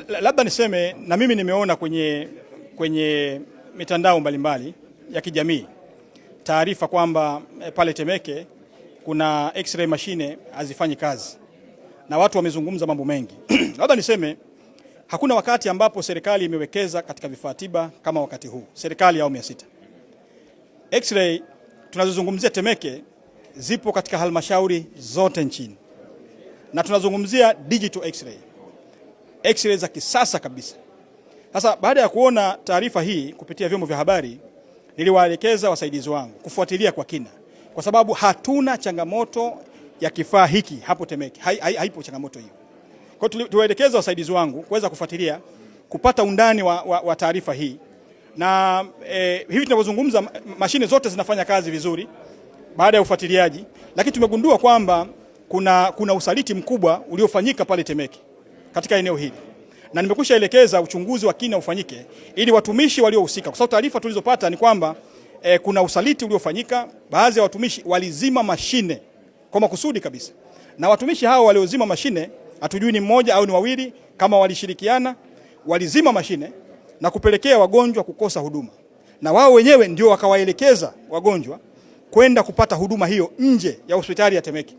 Labda niseme na mimi nimeona kwenye mitandao mbalimbali ya kijamii taarifa kwamba pale Temeke kuna x-ray machine hazifanyi kazi na watu wamezungumza mambo mengi. Labda niseme hakuna wakati ambapo serikali imewekeza katika vifaa tiba kama wakati huu. Serikali ya awamu ya 6. X-ray tunazozungumzia Temeke zipo katika halmashauri zote nchini. Na tunazungumzia digital x-ray. X-ray za kisasa kabisa. Sasa baada ya kuona taarifa hii kupitia vyombo vya habari, niliwaelekeza wasaidizi wangu kufuatilia kwa kina, kwa sababu hatuna changamoto ya kifaa hiki hapo Temeke. Haipo changamoto hiyo. Kwa hiyo tuwaelekeza wasaidizi wangu kuweza kufuatilia, kupata undani wa taarifa hii. Na hivi tunavyozungumza mashine zote zinafanya kazi vizuri baada ya ufuatiliaji, lakini tumegundua kwamba kuna usaliti mkubwa uliofanyika pale Temeke katika eneo hili. Na nimekwisha elekeza uchunguzi wa kina ufanyike ili watumishi waliohusika, kwa sababu taarifa tulizopata ni kwamba kuna usaliti uliofanyika. Baadhi ya watumishi walizima mashine kwa makusudi kabisa, na watumishi hao waliozima mashine hatujui ni mmoja au ni wawili, kama walishirikiana, walizima mashine na kupelekea wagonjwa kukosa huduma, na wao wenyewe ndio wakawaelekeza wagonjwa kwenda kupata huduma hiyo nje ya hospitali ya Temeke.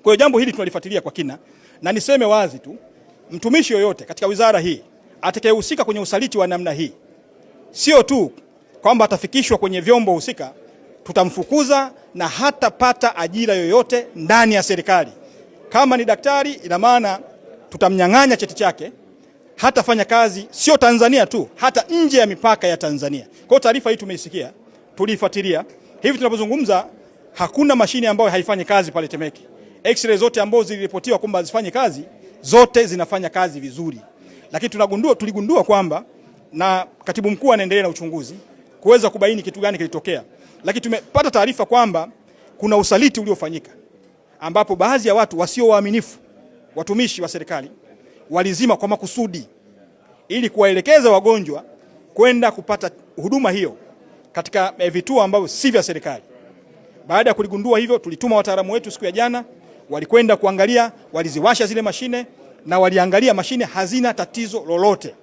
Kwa hiyo jambo hili tunalifuatilia kwa kina, na niseme wazi tu, mtumishi yoyote katika wizara hii atakayehusika kwenye usaliti wa namna hii, sio tu kwamba atafikishwa kwenye vyombo husika, tutamfukuza na hatapata ajira yoyote ndani ya serikali. Kama ni daktari, ina maana tutamnyang'anya cheti chake, hatafanya kazi sio Tanzania tu, hata nje ya mipaka ya Tanzania. Kwa hiyo taarifa hii tumeisikia, tulifuatilia. Hivi tunapozungumza hakuna mashine ambayo haifanyi kazi pale Temeke. X-ray zote ambazo ziliripotiwa kwamba hazifanye kazi, zote zinafanya kazi vizuri. Lakini tuligundua kwamba, na katibu mkuu anaendelea na uchunguzi kuweza kubaini kitu gani kilitokea. Lakini tumepata taarifa kwamba kuna usaliti uliofanyika, ambapo baadhi ya watu wasio waaminifu, watumishi wa serikali, walizima kwa makusudi ili kuwaelekeza wagonjwa kwenda kupata huduma hiyo katika vituo ambavyo si vya serikali. Baada ya kuligundua hivyo, tulituma wataalamu wetu siku ya jana, walikwenda kuangalia, waliziwasha zile mashine na waliangalia mashine hazina tatizo lolote.